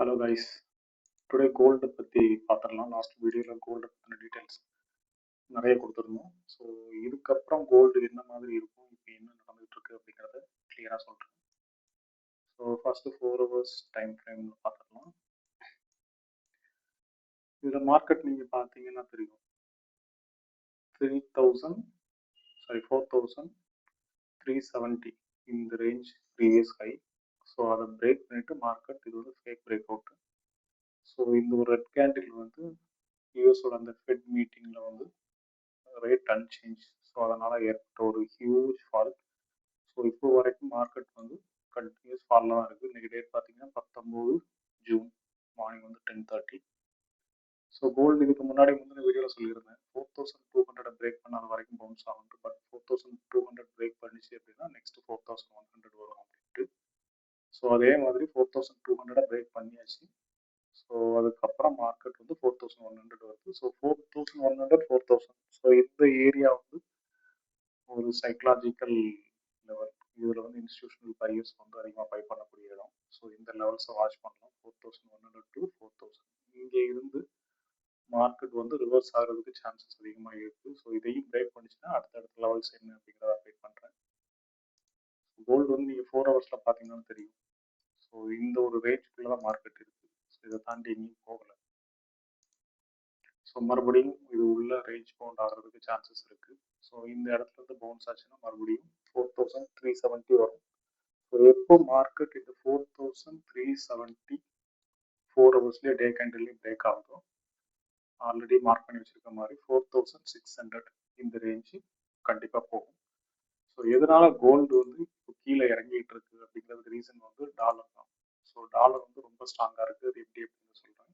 Hello guys, today gold பற்றி பார்த்துடலாம். Last வீடியோவில் கோல்டு பற்றின டீட்டெயில்ஸ் நிறைய கொடுத்துருந்தோம். ஸோ இதுக்கப்புறம் கோல்டு என்ன மாதிரி இருக்கும், இப்போ என்ன நடந்துகிட்டு இருக்கு அப்படிங்கிறத கிளியராக சொல்கிறேன். ஸோ ஃபர்ஸ்ட் 4 ஹவர்ஸ் டைம் ஃப்ரேமில் பார்த்துடலாம். இதில் மார்க்கெட் நீங்கள் பார்த்தீங்கன்னா தெரியும், 4,370 இந்த ரேஞ்ச் ப்ரீவியஸ் ஹை. ஸோ அதை பிரேக் பண்ணிட்டு மார்க்கெட் இது வந்து ஃபேக் பிரேக் அவுட். ஸோ இந்த ஒரு ரெட் கேண்டில் வந்து யூஎஸோட அந்த ஃபெட் மீட்டிங்கில் வந்து ரேட் அன்சேஞ்ச். ஸோ அதனால் ஏற்பட்ட ஒரு ஹியூஜ் ஃபால். ஸோ இப்போ வரைக்கும் மார்க்கெட் வந்து கண்டினியூஸ் ஃபாலில் தான் இருக்குது. இன்றைக்கி டேட் பார்த்தீங்கன்னா 19 ஜூன் மார்னிங் வந்து 10:30. ஸோ கோல்டு இதுக்கு முன்னாடி முந்தின வீடியோவில் சொல்லியிருந்தேன் 4,200 பிரேக் பண்ணாத வரைக்கும் பவுன்ஸ் ஆகும். பட் 4,200 பிரேக் பண்ணிச்சு அப்படின்னா நெக்ஸ்ட் 4,100 வரும் அப்படின்ட்டு. ஸோ அதே மாதிரி 4,200 பிரேக் பண்ணியாச்சு. ஸோ அதுக்கப்புறம் மார்க்கெட் வந்து 4,100 வருது. ஸோ 4,100 4,000. ஸோ இந்த ஏரியா வந்து ஒரு சைக்கலாஜிக்கல் லெவல். இதில் வந்து இன்ஸ்டிடியூஷனல் பையர்ஸ் வந்து அதிகமாக பை பண்ணக்கூடிய இடம். ஸோ இந்த லெவல்ஸை வாட்ச் பண்ணலாம். 4,100 to 4,000 இங்கே இருந்து மார்க்கெட் வந்து ரிவர்ஸ் ஆகிறதுக்கு சான்சஸ் அதிகமாக இருக்குது. ஸோ இதையும் பிரேக் பண்ணிச்சுன்னா அடுத்தடுத்த லெவல்ஸ் என்ன அப்படிங்கிறத அப்டேட் பண்ணுறேன். கோல்டு வந்து நீங்கள் 4 ஹவர்ஸில் பார்த்தீங்கன்னா தெரியும். ஸோ இந்த ஒரு ரேஞ்சுக்குள்ளே தான் மார்க்கெட் இருக்குது. ஸோ இதை தாண்டி எங்கேயும் போகலை. ஸோ மறுபடியும் இது உள்ள ரேஞ்ச் பவுண்ட் ஆகிறதுக்கு சான்சஸ் இருக்குது. ஸோ இந்த இடத்துல இருந்து பவுன்ஸ் ஆச்சுன்னா மறுபடியும் 4,370 வரும். ஸோ எப்போ மார்க்கெட் இந்த 4,370 4 ஹவர்ஸ்லேயே டே கேண்டில்லையும் பிரேக் ஆகுதோ, ஆல்ரெடி மார்க் பண்ணி வச்சிருக்க மாதிரி 4,600 இந்த ரேஞ்சு கண்டிப்பாக போகும். ஸோ எதனால கோல்டு வந்து இப்போ கீழே இறங்கிட்டு இருக்கு அப்படிங்கிறதுக்கு ரீசன் வந்து டாலர் தான். ஸோ டாலர் வந்து ரொம்ப ஸ்ட்ராங்காக இருக்குது. அது எப்படி அப்படின்னு சொல்கிறேன்.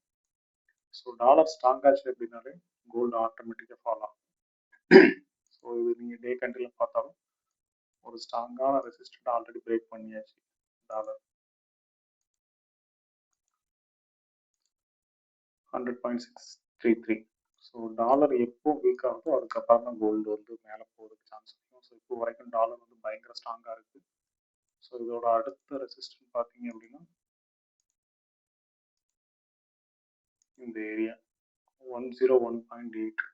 ஸோ டாலர் ஸ்ட்ராங் ஆச்சு அப்படின்னாலே கோல்டு ஆட்டோமேட்டிக்காக ஃபாலோ ஆகும். ஸோ இது நீங்கள் டே கேண்டில் பார்த்தாலும் ஒரு ஸ்ட்ராங்கான ரெசிஸ்டன்ட் ஆல்ரெடி பிரேக் பண்ணியாச்சு டாலர் 100.633. ஸோ டாலர் எப்போ வீக் ஆகுதோ அதுக்கப்புறம் தான் கோல்டு வந்து மேலே போகிறதுக்கு சான்ஸ் இருக்கும். ஸோ இப்போ வரைக்கும் டாலர் வந்து பயங்கர ஸ்ட்ராங்காக இருக்குது. ஸோ இதோட அடுத்த ரெசிஸ்டன்ட் பார்த்தீங்க அப்படின்னா இந்த ஏரியா 101.8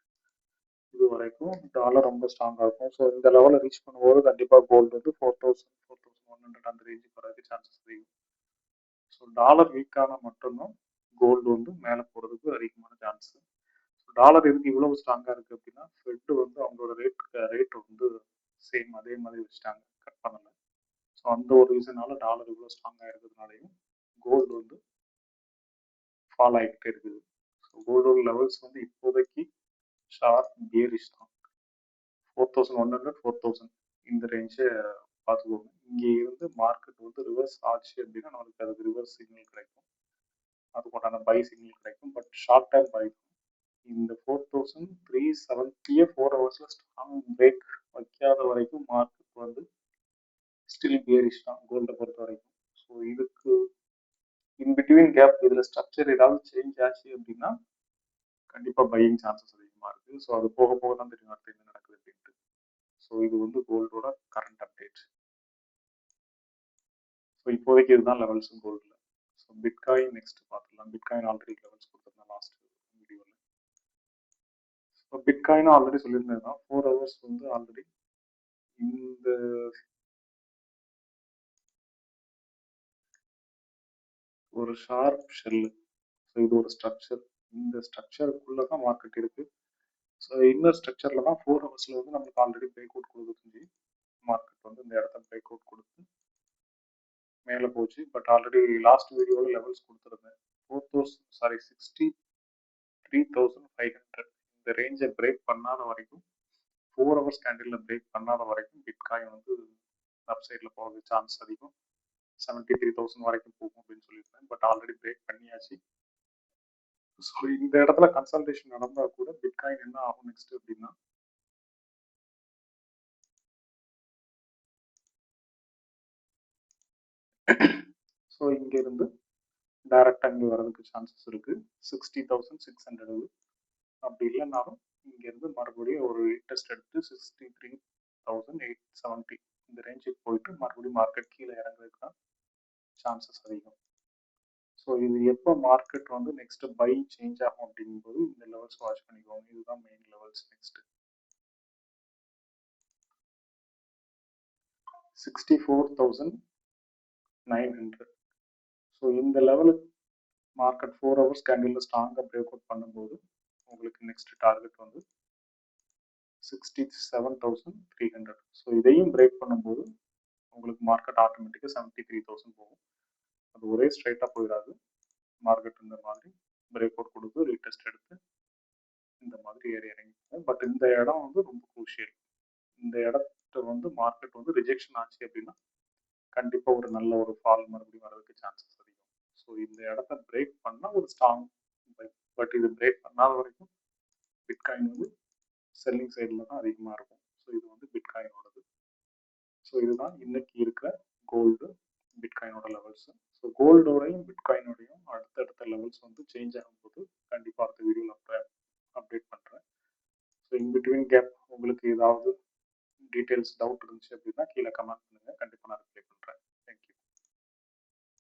இது வரைக்கும் டாலர் ரொம்ப ஸ்ட்ராங்காக இருக்கும். ஸோ இந்த லெவலில் ரீச் பண்ணும்போது கண்டிப்பாக கோல்டு வந்து 4,100 அந்த ரேஞ்சுக்கு வரதுக்கு சான்சஸ் அதிகம். ஸோ டாலர் வீக்கான மட்டும்தான் கோல்டு வந்து மேலே போகிறதுக்கு அதிகமான சான்ஸ். டாலர் எதுக்கு இவ்வளவு ஸ்ட்ராங்காக இருக்குது அப்படின்னா ஃபெட் வந்து அவங்களோட ரேட் வந்து சேம் அதே மாதிரி வச்சுட்டாங்க, கட் பண்ணலை. ஸோ அந்த ஒரு ரீசனால டாலர் இவ்வளோ ஸ்ட்ராங்காக இருக்கிறதுனாலையும் கோல்டு வந்து ஃபால் ஆகிக்கிட்டே இருக்குது. ஸோ கோல்டோட லெவல்ஸ் வந்து இப்போதைக்கு ஷார்ப் பியரிஷ் தான். 4,100 4,000 இந்த ரேஞ்சை பார்த்துக்கோங்க. இங்கே இருந்து மார்க்கெட் வந்து ரிவர்ஸ் ஆச்சு அப்படின்னா நம்மளுக்கு அதுக்கு ரிவர்ஸ் சிக்னல் கிடைக்கும், அதுக்கான பை சிக்னல் கிடைக்கும். பட் ஷார்ட் டேர்ம் பை இந்த 4,370 4 ஹவர்ஸில் ஸ்ட்ராங் பிரேக் வைக்காத வரைக்கும் மார்க்கெட் வந்து ஸ்டில் பியரிஷ் தான் கோல்டை பொறுத்த வரைக்கும். ஸோ இதுக்கு இன்பிட்வீன் கேப் இதில் ஸ்ட்ரக்சர் ஏதாவது சேஞ்ச் ஆச்சு அப்படின்னா கண்டிப்பாக பையிங் சான்சஸ் அதிகமாக இருக்குது. ஸோ அது போக போக தான் தெரியும் அடுத்து என்ன நடக்குது அப்படின்ட்டு. ஸோ இது வந்து கோல்டோட கரண்ட் அப்டேட். ஸோ இப்போதைக்கு இதுதான் லெவல்ஸ் கோல்டில். ஸோ பிட்காயின் நெக்ஸ்ட் பார்த்துக்கலாம். பிட்காயின் ஆல்ரெடி லெவல்ஸ் கொடுத்துருந்தேன் லாஸ்ட் வீடியோவில். ஸோ பிட்காயினும் ஆல்ரெடி சொல்லியிருந்தது தான் 4 ஹவர்ஸ் வந்து ஆல்ரெடி இந்த ஒரு ஷார்ப் ஷெல்லு. ஸோ இது ஒரு ஸ்ட்ரக்சர். இந்த ஸ்ட்ரக்சருக்குள்ளே தான் மார்க்கெட் இருக்குது. ஸோ இன்னர் ஸ்ட்ரக்சரில் தான் 4 ஹவர்ஸில் வந்து நம்மளுக்கு ஆல்ரெடி பிரேக் அவுட் கொடுத்துருந்துச்சு. மார்க்கெட் வந்து இந்த இடத்த பிரேக் அவுட் கொடுத்து மேலே போச்சு. பட் ஆல்ரெடி லாஸ்ட் வீடியோவில் லெவல்ஸ் கொடுத்துருந்தேன் 63,500 இந்த ரேஞ்சை பிரேக் பண்ணாத வரைக்கும் 4 ஹவர்ஸ் கேண்டிலில் பிரேக் பண்ணாத வரைக்கும் பிட்காயின் வந்து அப் சைடில் போகிறதுக்கு சான்ஸ் அதிகம். 73,000 வரைக்கும் போகும் அப்படின்னு சொல்லியிருந்தேன். பட் ஆல்ரெடி பிரேக் பண்ணியாச்சு. ஸோ இந்த இடத்துல கன்சல்டேஷன் நடந்தால் கூட பிட்காயின் என்ன ஆகும் நெக்ஸ்ட் அப்படின்னா ஸோ இங்கேருந்து டைரக்டாக இங்கே வரதுக்கு சான்சஸ் இருக்குது 60,600. அப்படி இல்லைனாலும் இங்கேருந்து மறுபடியும் ஒரு டெஸ்ட் எடுத்து 63,870 இந்த ரேஞ்சுக்கு போயிட்டு மறுபடியும் மார்க்கெட் கீழே இறங்குறதுக்கு தான் சான்சஸ் அதிகம். ஸோ இது எப்போ மார்க்கெட் வந்து நெக்ஸ்ட் பை சேஞ்ச் ஆகும் அப்படிங்கும்போது இந்த லெவல்ஸ் வாட்ச் பண்ணிக்கோங்க. இதுதான் மெயின் லெவல்ஸ். நெக்ஸ்ட் 64,900. ஸோ இந்த லெவலுக்கு மார்க்கெட் 4 ஹவர்ஸ் கேண்டில் ஸ்ட்ராங்காக பிரேக் அவுட் பண்ணும்போது உங்களுக்கு நெக்ஸ்ட் டார்கெட் வந்து 67,300. ஸோ இதையும் பிரேக் பண்ணும்போது உங்களுக்கு மார்க்கெட் ஆட்டோமேட்டிக்காக 73,000 போகும். அது ஒரே ஸ்ட்ரைட்டாக போயிடாது. மார்க்கெட் இந்த மாதிரி பிரேக் அவுட் கொடுத்து ரீடெஸ்ட் எடுத்து இந்த மாதிரி ஏறி இறங்கி போகும். பட் இந்த இடம் வந்து ரொம்ப குரூஷியல். இந்த இடத்த வந்து மார்க்கெட் வந்து ரிஜெக்ஷன் ஆச்சு அப்படின்னா கண்டிப்பாக ஒரு நல்ல ஒரு ஃபால் மறுபடியும் வரதுக்கு சான்சஸ் அதிகம். ஸோ இந்த இடத்த பிரேக் பண்ணால் ஒரு ஸ்ட்ராங் பை. பட் இது பிரேக் பண்ணாத வரைக்கும் பிட்காயின் வந்து செல்லிங் சைடில் தான் அதிகமாக இருக்கும். ஸோ இது வந்து பிட்காயினோடது. ஸோ இதுதான் இன்னைக்கு இருக்கிற கோல்டு பிட்காயினோட லெவல்ஸ். ஸோ கோல்டோடையும் பிட்காயினோடையும் அடுத்தடுத்த லெவல்ஸ் வந்து சேஞ்ச் ஆகும்போது கண்டிப்பாக அடுத்த வீடியோவில் அப்டேட் பண்ணுறேன். ஸோ இன் பிட்வீன் கேப் உங்களுக்கு ஏதாவது டீட்டெயில்ஸ் டவுட் இருந்துச்சு அப்படின்னா கீழே கமெண்ட் பண்ணுங்கள். கண்டிப்பாக நான் ரிப்ளை பண்ணுறேன்.